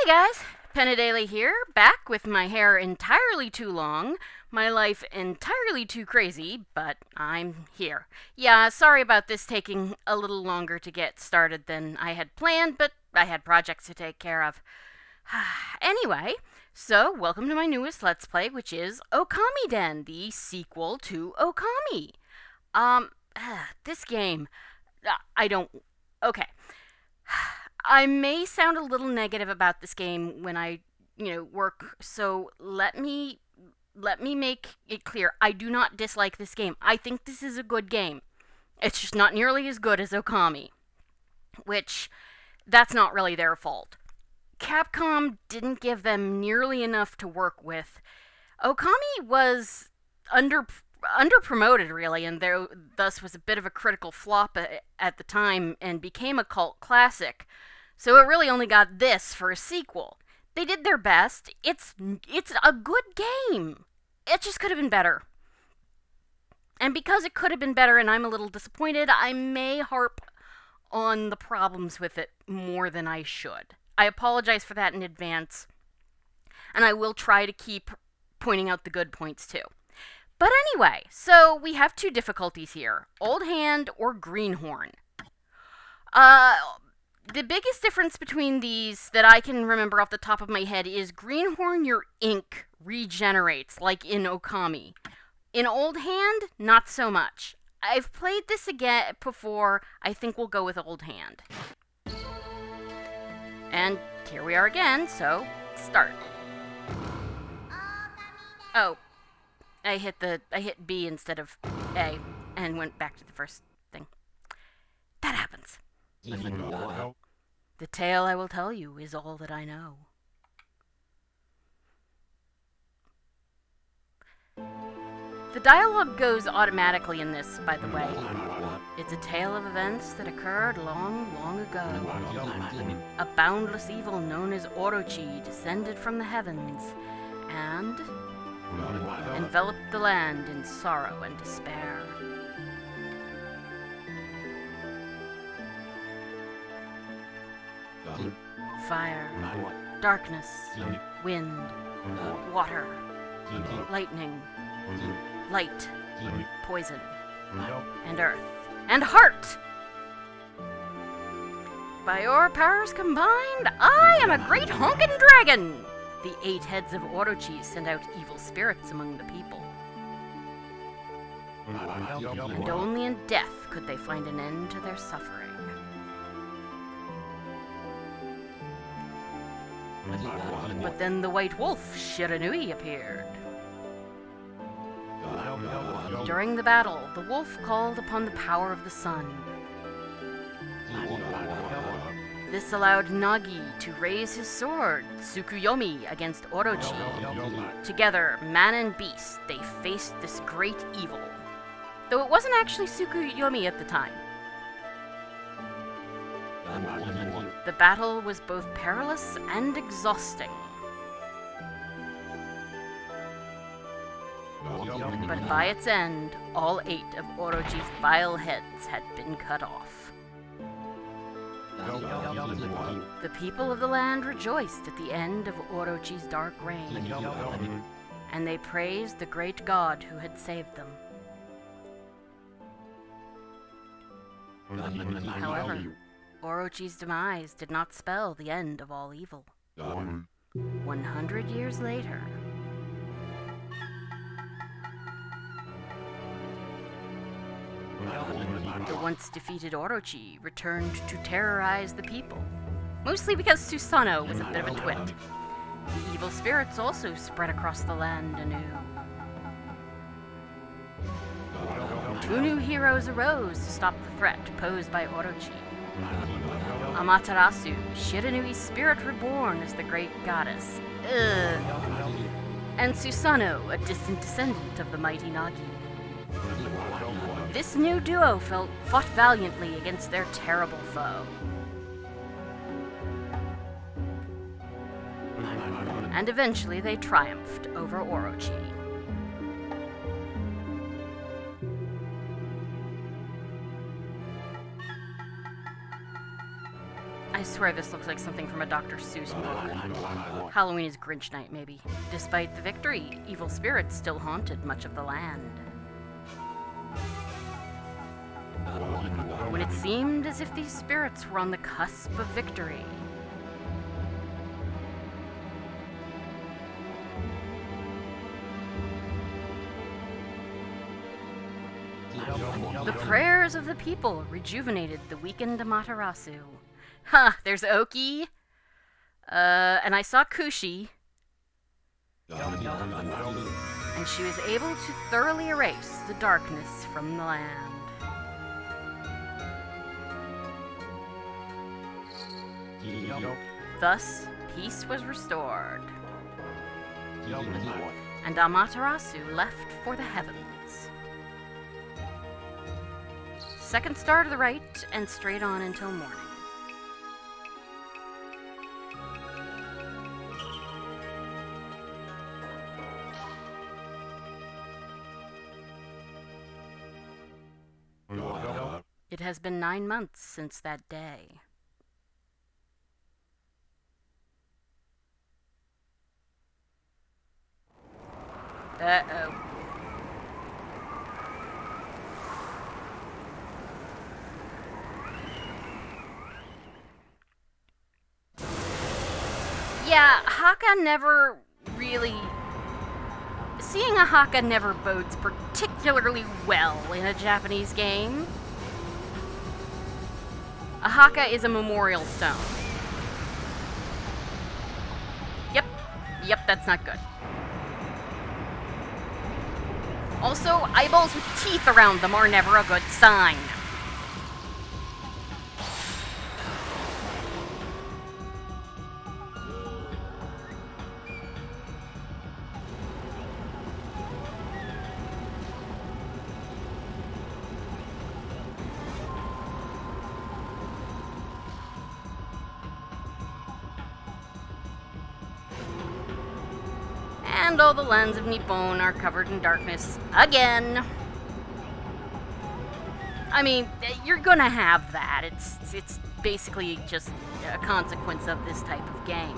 Hey guys, Penadele here, back with my hair entirely too long, my life entirely too crazy, but I'm here. Yeah, sorry about this taking a little longer to get started than I had planned, but I had projects to take care of. Anyway, so welcome to my newest Let's Play, which is Okamiden, the sequel to Okami. This game, I don't. Okay. I may sound a little negative about this game when I, work, so let me make it clear. I do not dislike this game. I think this is a good game. It's just not nearly as good as Okami, which that's not really their fault. Capcom didn't give them nearly enough to work with. Okami was under promoted really, and there thus was a bit of a critical flop at the time and became a cult classic. So it really only got this for a sequel. They did their best. It's a good game. It just could have been better. And because it could have been better and I'm a little disappointed, I may harp on the problems with it more than I should. I apologize for that in advance, and I will try to keep pointing out the good points too. But anyway, so we have two difficulties here. Old Hand or Greenhorn. The biggest difference between these that I can remember off the top of my head is Greenhorn, your ink regenerates, like in Okami. In Old Hand, not so much. I've played this again before. I think we'll go with Old Hand. And here we are again, so start. Oh, I hit B instead of A and went back to the first thing. That happens. The tale I will tell you is all that I know. The dialogue goes automatically in this, by the way. It's a tale of events that occurred long, long ago. A boundless evil known as Orochi descended from the heavens and enveloped the land in sorrow and despair. Fire, darkness, wind, water, lightning, light, poison, and earth, and heart! By your powers combined, I am a great honkin' dragon! The 8 heads of Orochi send out evil spirits among the people. And only in death could they find an end to their suffering. But then the white wolf, Shiranui, appeared. During the battle, the wolf called upon the power of the sun. This allowed Nagi to raise his sword, Tsukuyomi, against Orochi. Together, man and beast, they faced this great evil. Though it wasn't actually Tsukuyomi at the time. The battle was both perilous and exhausting. But by its end, all 8 of Orochi's vile heads had been cut off. The people of the land rejoiced at the end of Orochi's dark reign, and they praised the great god who had saved them. However, Orochi's demise did not spell the end of all evil. 100 years later, the once defeated Orochi returned to terrorize the people, mostly because Susanoo was a bit of a twit. The evil spirits also spread across the land anew. 2 new heroes arose to stop the threat posed by Orochi. Amaterasu, Shiranui's spirit reborn as the great goddess. And Susanoo, a distant descendant of the mighty Nagi. This new duo fought valiantly against their terrible foe. And eventually they triumphed over Orochi. I swear this looks like something from a Dr. Seuss book. Halloween is Grinch night, maybe. Despite the victory, evil spirits still haunted much of the land. When it seemed as if these spirits were on the cusp of victory. The prayers of the people rejuvenated the weakened Amaterasu. Ha! There's Oki. And I saw Kushi. And she was able to thoroughly erase the darkness from the land. Thus, peace was restored. And Amaterasu left for the heavens. Second star to the right, and straight on until morning. It has been 9 months since that day. Uh-oh. Yeah, Haka never really... Seeing a Haka never bodes particularly well in a Japanese game. A Haka is a memorial stone. Yep, that's not good. Also, eyeballs with teeth around them are never a good sign. And all the lands of Nippon are covered in darkness again. I mean, you're gonna have that. It's basically just a consequence of this type of game.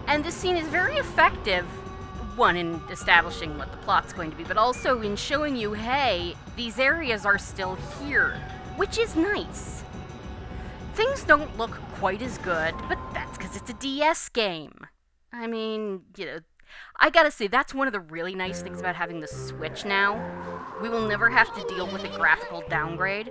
And this scene is very effective, one, in establishing what the plot's going to be, but also in showing you, hey, these areas are still here, which is nice. Things don't look quite as good, but that's because it's a DS game. I mean, I gotta say, that's one of the really nice things about having the Switch now. We will never have to deal with a graphical downgrade.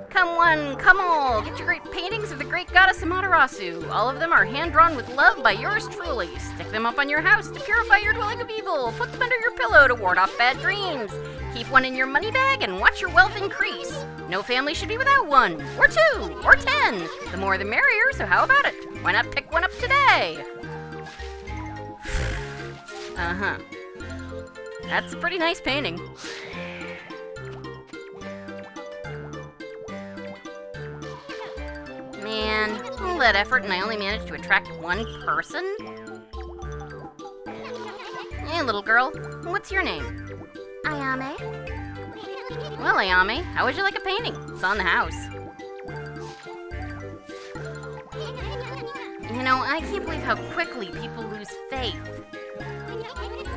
Come one, come all, get your great paintings of the great goddess Amaterasu. All of them are hand-drawn with love by yours truly. Stick them up on your house to purify your dwelling of evil. Put them under your pillow to ward off bad dreams. Keep one in your money bag and watch your wealth increase. No family should be without one, or 2, or 10. The more the merrier, so how about it? Why not pick one up today? Uh-huh. That's a pretty nice painting. Man, all that effort and I only managed to attract one person? Hey, little girl, what's your name? Ayame. Well, Ayame, how would you like a painting? It's on the house. You know, I can't believe how quickly people lose faith.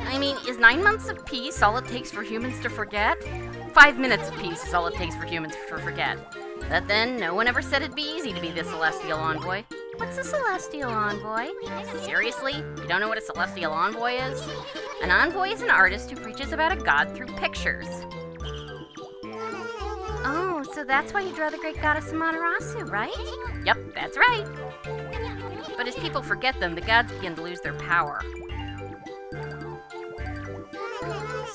I mean, is 9 months of peace all it takes for humans to forget? 5 minutes of peace is all it takes for humans to forget. But then, no one ever said it'd be easy to be the Celestial Envoy. What's a Celestial Envoy? Seriously? You don't know what a Celestial Envoy is? An envoy is an artist who preaches about a god through pictures. Oh, so that's why you draw the great goddess Amaterasu, right? Yep, that's right. But as people forget them, the gods begin to lose their power.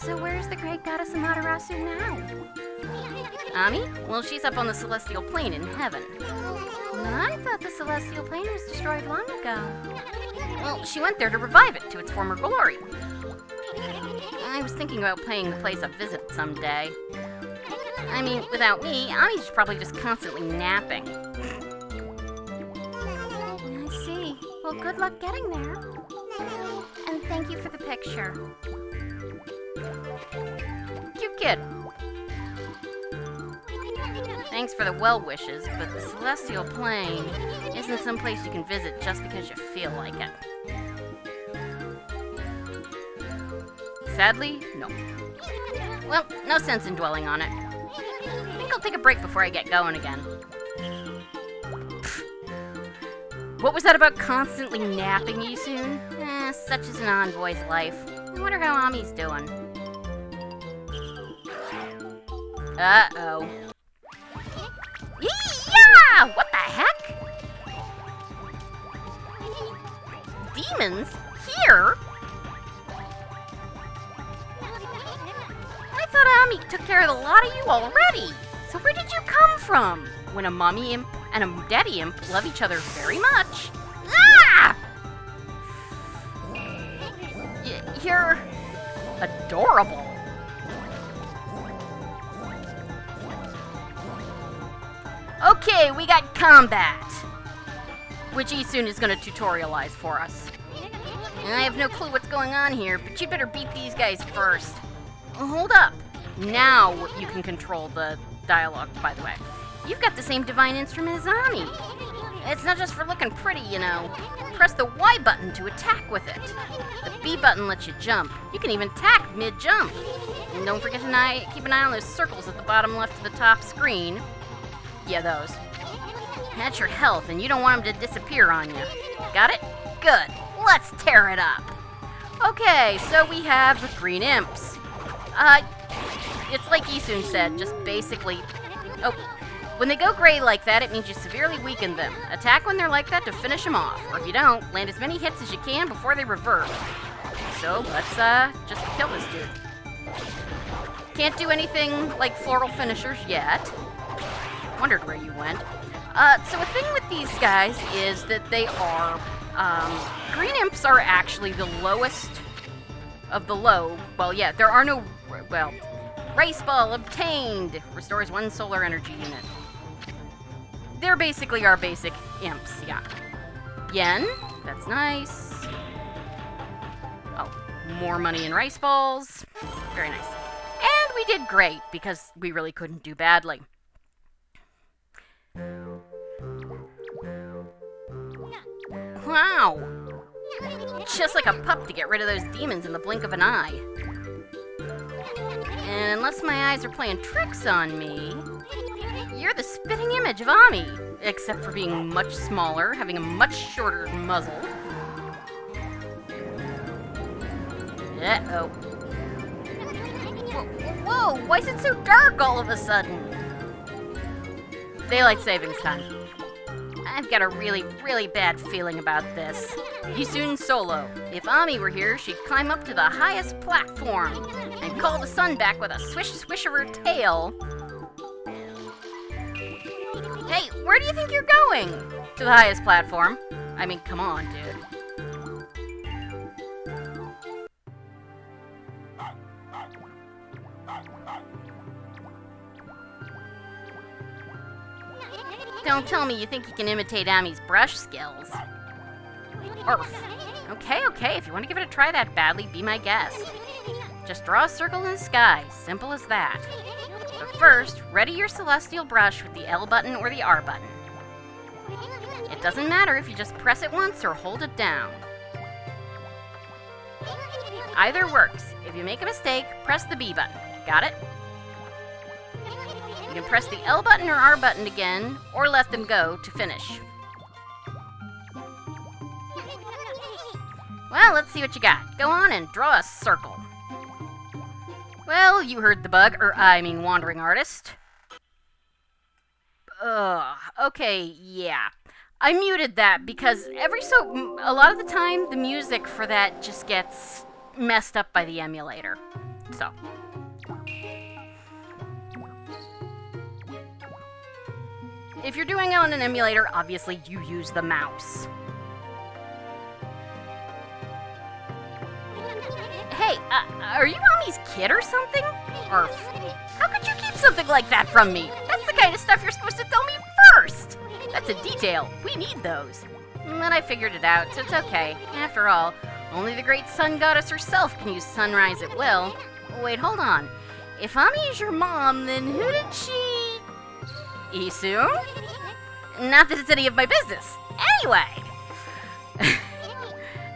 So where's the great goddess Amaterasu now? Ami? Well, she's up on the celestial plane in heaven. I thought the celestial plane was destroyed long ago. Well, she went there to revive it to its former glory. I was thinking about paying the place a visit someday. I mean, without me, Ami's probably just constantly napping. I see. Well, good luck getting there. And thank you for the picture. Cute kid. Thanks for the well wishes, but the celestial plane isn't some place you can visit just because you feel like it. Sadly, no. Well, no sense in dwelling on it. I think I'll take a break before I get going again. What was that about constantly napping you soon? Such is an envoy's life. I wonder how Ami's doing. Uh-oh. Yeah! What the heck? Demons? Here? I thought Ami took care of the lot of you already. So where did you come from? When a mommy imp and a daddy imp love each other very much. Ah! You're adorable. Okay, we got combat, which Isun is going to tutorialize for us. I have no clue what's going on here, but you better beat these guys first. Hold up. Now you can control the dialogue, by the way. You've got the same divine instrument as Ami. It's not just for looking pretty, you know. Press the Y button to attack with it. The B button lets you jump. You can even attack mid-jump. And don't forget to keep an eye on those circles at the bottom left of the top screen. Yeah, those. That's your health, and you don't want them to disappear on you. Got it? Good. Let's tear it up. Okay, so we have the green imps. It's like Isun said, just basically... Oh, when they go gray like that, it means you severely weaken them. Attack when they're like that to finish them off, or if you don't, land as many hits as you can before they revert. So, let's, just kill this dude. Can't do anything like floral finishers yet. Wondered where you went. So a thing with these guys is that they are, green imps are actually the lowest of the low. Well, yeah, there are no, well, Rice Ball obtained! Restores 1 solar energy unit. They're basically our basic imps, yeah. Yen, that's nice. Oh, more money in Rice Balls. Very nice. And we did great, because we really couldn't do badly. Wow! Just like a pup to get rid of those demons in the blink of an eye. And unless my eyes are playing tricks on me, you're the spitting image of Ami, except for being much smaller, having a much shorter muzzle. Uh-oh. Whoa, why is it so dark all of a sudden? Daylight savings time. I've got a really, really bad feeling about this. Isun solo. If Ami were here, she'd climb up to the highest platform and call the sun back with a swish of her tail. Hey, where do you think you're going? To the highest platform. I mean, come on, dude. Don't tell me you think you can imitate Ami's brush skills. Arf. Okay, if you want to give it a try that badly, be my guest. Just draw a circle in the sky, simple as that. But first, ready your celestial brush with the L button or the R button. It doesn't matter if you just press it once or hold it down. Either works. If you make a mistake, press the B button. Got it? You can press the L button or R button again, or let them go to finish. Well, let's see what you got. Go on and draw a circle. Well, you heard the bug, wandering artist. Okay, yeah. I muted that because a lot of the time, the music for that just gets messed up by the emulator. So... if you're doing it on an emulator, obviously you use the mouse. Hey, are you Ami's kid or something? Or how could you keep something like that from me? That's the kind of stuff you're supposed to tell me first. That's a detail. We need those. But I figured it out, so it's okay. After all, only the great sun goddess herself can use sunrise at will. Wait, hold on. If Ami is your mom, then who did she... Isun? Not that it's any of my business. Anyway,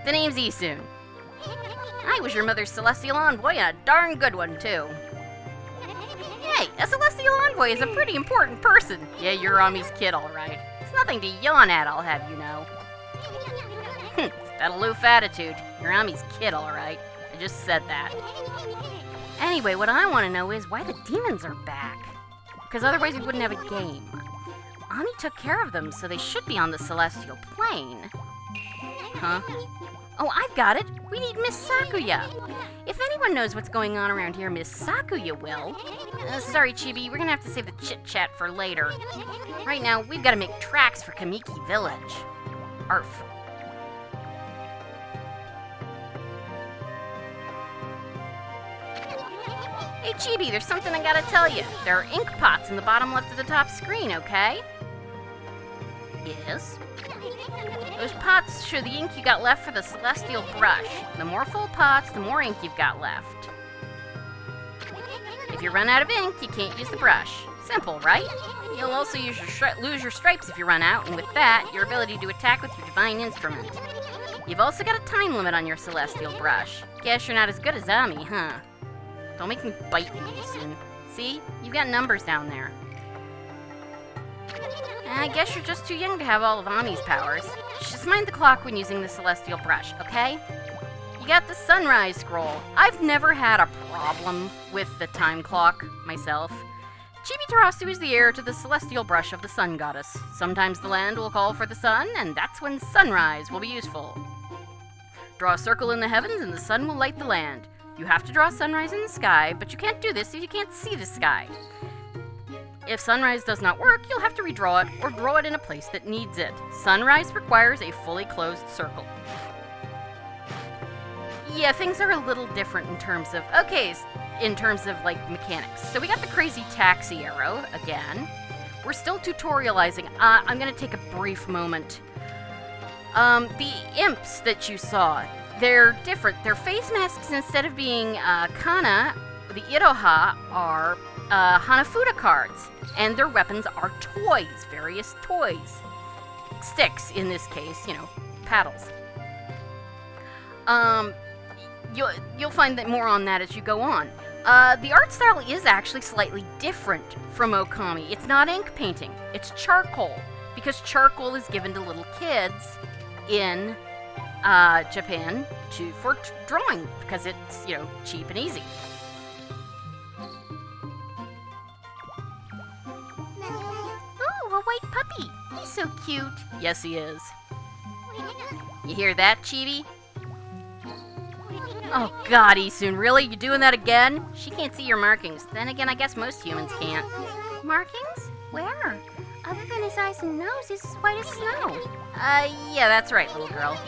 the name's Isun. I was your mother's celestial envoy, and a darn good one, too. Hey, a celestial envoy is a pretty important person. Yeah, you're Ami's kid, all right. It's nothing to yawn at, I'll have you know. It's that aloof attitude. You're Ami's kid, all right. I just said that. Anyway, what I want to know is why the demons are back. Because otherwise we wouldn't have a game. Ami took care of them, so they should be on the celestial plane. Huh? Oh, I've got it. We need Miss Sakuya. If anyone knows what's going on around here, Miss Sakuya will. Sorry, Chibi, we're gonna have to save the chit-chat for later. Right now, we've got to make tracks for Kamiki Village. Arf. Hey, Chibi, there's something I gotta tell you. There are ink pots in the bottom left of the top screen, okay? Yes? Those pots show the ink you got left for the celestial brush. The more full pots, the more ink you've got left. If you run out of ink, you can't use the brush. Simple, right? You'll also lose your stripes if you run out, and with that, your ability to attack with your divine instrument. You've also got a time limit on your celestial brush. Guess you're not as good as Ami, huh? Don't make me bite you soon. See? You've got numbers down there. I guess you're just too young to have all of Ami's powers. Just mind the clock when using the celestial brush, okay? You got the sunrise scroll. I've never had a problem with the time clock myself. Chibi Tarasu is the heir to the celestial brush of the sun goddess. Sometimes the land will call for the sun, and that's when sunrise will be useful. Draw a circle in the heavens and the sun will light the land. You have to draw sunrise in the sky, but you can't do this if you can't see the sky. If sunrise does not work, you'll have to redraw it or draw it in a place that needs it. Sunrise requires a fully closed circle. Yeah, things are a little different in terms of, like, mechanics. So we got the crazy taxi arrow, again. We're still tutorializing. I'm going to take a brief moment. The imps that you saw, they're different. Their face masks, instead of being kana, the Iroha are Hanafuda cards. And their weapons are toys, various toys. Sticks, in this case, paddles. You'll find that more on that as you go on. The art style is actually slightly different from Okami. It's not ink painting, it's charcoal. Because charcoal is given to little kids in Japan for drawing, because it's, cheap and easy. A white puppy. He's so cute. Yes, he is. You hear that, Chibi? Oh God, Isun, really? You doing that again? She can't see your markings. Then again, I guess most humans can't. Markings? Where? Other than his eyes and nose, he's as white as snow. Yeah, that's right, little girl.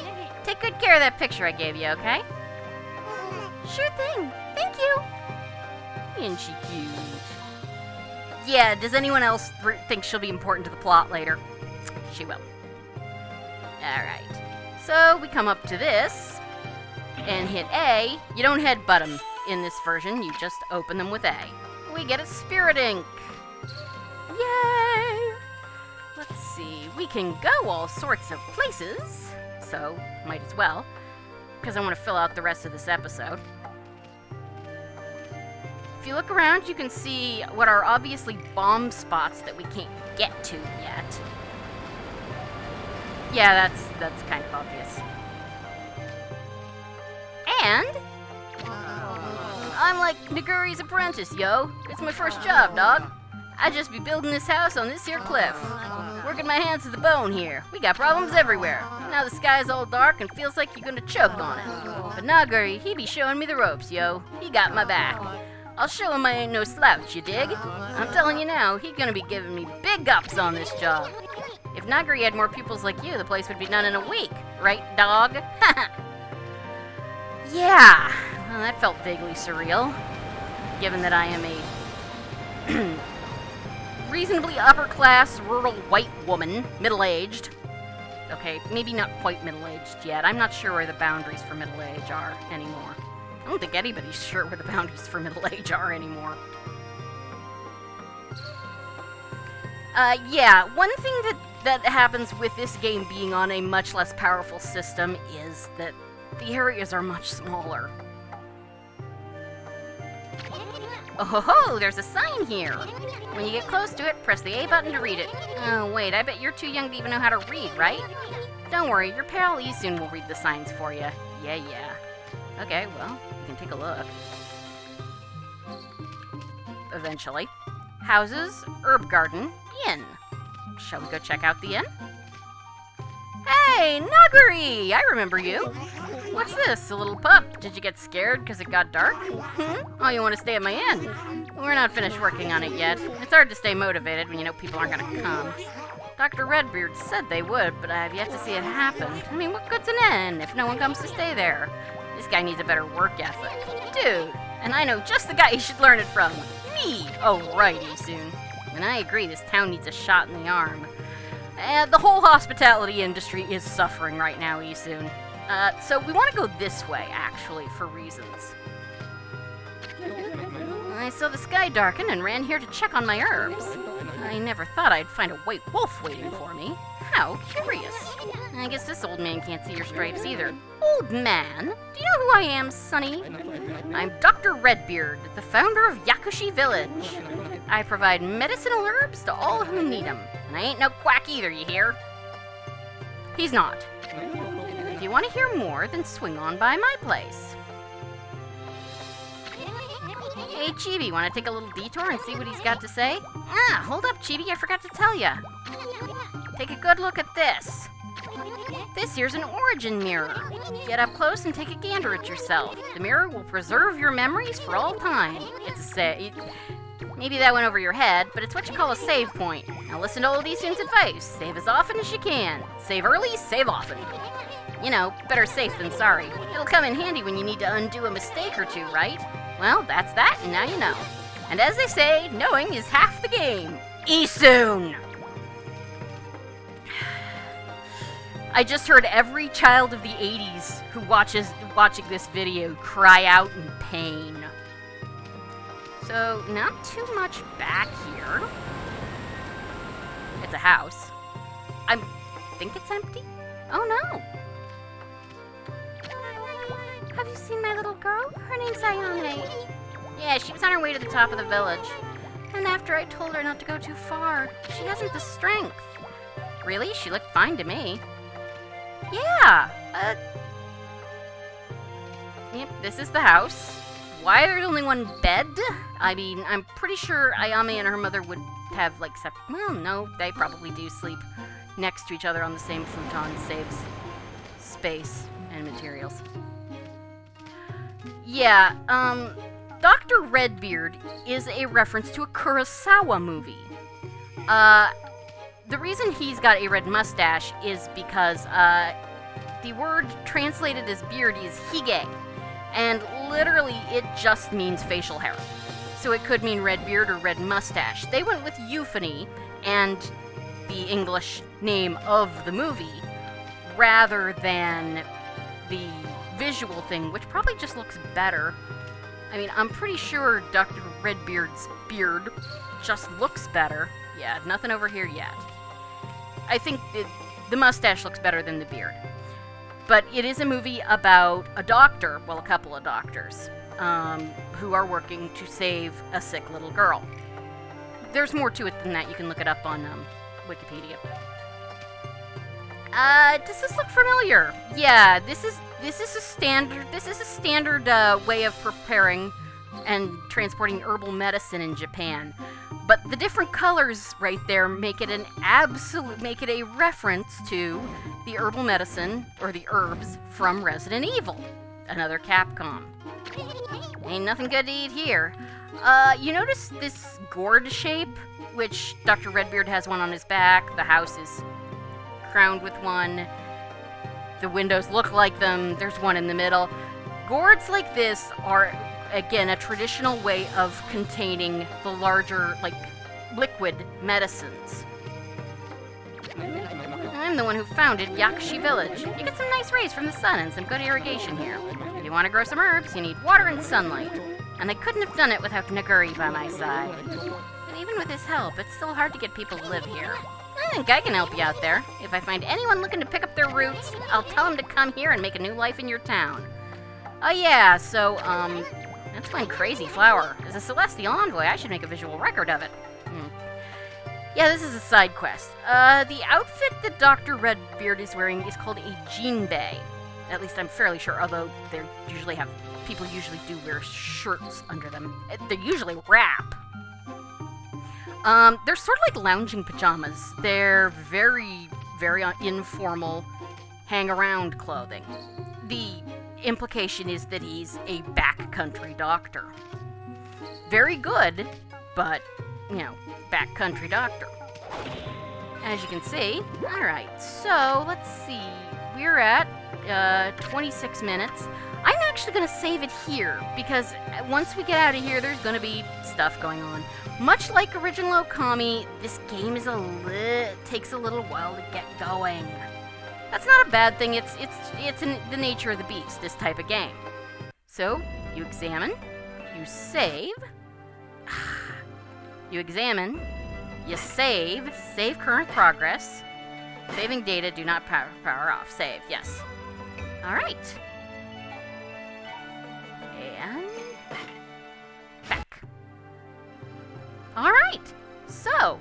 Take good care of that picture I gave you, okay? Sure thing. Thank you. Isn't she cute? Yeah, does anyone else think she'll be important to the plot later? She will. Alright. So, we come up to this, and hit A. You don't headbutt them in this version, you just open them with A. We get a spirit ink. Yay! Let's see, we can go all sorts of places, so might as well, because I want to fill out the rest of this episode. If you look around, you can see what are obviously bomb spots that we can't get to yet. Yeah, that's kind of obvious. And I'm like Naguri's apprentice, yo. It's my first job, dog. I just be building this house on this here cliff. Working my hands to the bone here. We got problems everywhere. Now the sky's all dark and feels like you're gonna choke on it. But Naguri, he be showing me the ropes, yo. He got my back. I'll show him I ain't no slouch, you dig? I'm telling you now, he's gonna be giving me big ups on this job. If Naguri had more pupils like you, the place would be done in a week. Right, dog? Yeah, well, that felt vaguely surreal, given that I am a reasonably upper-class, rural white woman, middle-aged. Okay, maybe not quite middle-aged yet. I'm not sure where the boundaries for middle age are anymore. I don't think anybody's sure where the boundaries for middle age are anymore. Yeah, one thing that happens with this game being on a much less powerful system is that the areas are much smaller. Oh ho ho, there's a sign here. When you get close to it, press the A button to read it. Oh wait, I bet you're too young to even know how to read, right? Don't worry, your pal Isun will read the signs for you. Yeah. Okay, well, you can take a look. Eventually. Houses, herb garden, inn. Shall we go check out the inn? Hey, Nagari! I remember you. What's this, a little pup? Did you get scared because it got dark? Oh, you want to stay at my inn? We're not finished working on it yet. It's hard to stay motivated when you know people aren't going to come. Dr. Redbeard said they would, but I've yet to see it happen. I mean, what good's an inn if no one comes to stay there? This guy needs a better work ethic. Dude, and I know just the guy you should learn it from. Me! Oh, right, Isun. And I agree, this town needs a shot in the arm. The whole hospitality industry is suffering right now, Isun. So we want to go this way, actually, for reasons. I saw the sky darken and ran here to check on my herbs. I never thought I'd find a white wolf waiting for me. How curious. I guess this old man can't see your stripes either. Old man? Do you know who I am, Sonny? I'm Dr. Redbeard, the founder of Yakushi Village. I provide medicinal herbs to all who need them. And I ain't no quack either, you hear? He's not. If you want to hear more, then swing on by my place. Hey, Chibi, want to take a little detour and see what he's got to say? Ah, hold up, Chibi, I forgot to tell ya. Take a good look at this. This here's an origin mirror. Get up close and take a gander at yourself. The mirror will preserve your memories for all time. It's a maybe that went over your head, but it's what you call a save point. Now listen to old Isun's advice. Save as often as you can. Save early, save often. You know, better safe than sorry. It'll come in handy when you need to undo a mistake or two, right? Well, that's that, and now you know. And as they say, knowing is half the game. Isun! I just heard every child of the 80s who watching this video cry out in pain. So, not too much back here. It's a house. I think it's empty? Oh no! Have you seen my little girl? Her name's Ayane. Yeah, she was on her way to the top of the village. And after I told her not to go too far, she hasn't the strength. Really? She looked fine to me. Yeah, yep, this is the house. Why there's only one bed? I mean, I'm pretty sure Ayame and her mother would have, like, well, no, they probably do sleep next to each other on the same futon. Saves space and materials. Yeah, Dr. Redbeard is a reference to a Kurosawa movie. The reason he's got a red mustache is because the word translated as beard is hige, and literally it just means facial hair. So it could mean red beard or red mustache. They went with euphony and the English name of the movie rather than the visual thing, which probably just looks better. I mean, I'm pretty sure Dr. Redbeard's beard just looks better. Yeah, nothing over here yet. I think the mustache looks better than the beard. But it is a movie about a doctor, well, a couple of doctors, who are working to save a sick little girl. There's more to it than that. You can look it up on Wikipedia. Does this look familiar? Yeah, this is a standard way of preparing and transporting herbal medicine in Japan. But the different colors right there make it a reference to the herbal medicine, or the herbs, from Resident Evil, another Capcom. Ain't nothing good to eat here. You notice this gourd shape, which Dr. Redbeard has one on his back, the house is crowned with one, the windows look like them, there's one in the middle. Gourds like this are, again, a traditional way of containing the larger, like, liquid medicines. I'm the one who founded Yakushi Village. You get some nice rays from the sun and some good irrigation here. If you want to grow some herbs, you need water and sunlight. And I couldn't have done it without Naguri by my side. even with his help, it's still hard to get people to live here. I think I can help you out there. If I find anyone looking to pick up their roots, I'll tell them to come here and make a new life in your town. Oh yeah, so, that's one crazy flower. As a celestial envoy, I should make a visual record of it. Yeah, this is a side quest. The outfit that Dr. Redbeard is wearing is called a jinbei. At least I'm fairly sure, although people usually do wear shirts under them. They usually wrap. They're sort of like lounging pajamas. They're very, very informal, hang-around clothing. The implication is that he's a backcountry doctor. Very good, but, backcountry doctor. As you can see. Alright, so, let's see. We're at 26 minutes. I'm actually going to save it here, because once we get out of here, there's going to be stuff going on. Much like original Okami, this game is takes a little while to get going. That's not a bad thing. It's in the nature of the beast, this type of game. So, you examine, you save, you examine, you save current progress, saving data, do not power off, save, yes. Alright. And back. Alright, so,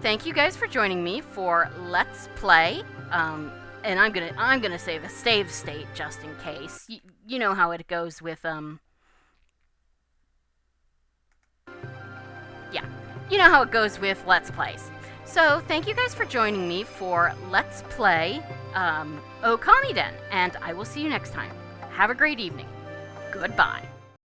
thank you guys for joining me for Let's Play, and I'm gonna save a save state just in case. You know how it goes with, yeah, you know how it goes with Let's Plays. So, thank you guys for joining me for Let's Play, Okamiden, and I will see you next time. Have a great evening. Goodbye.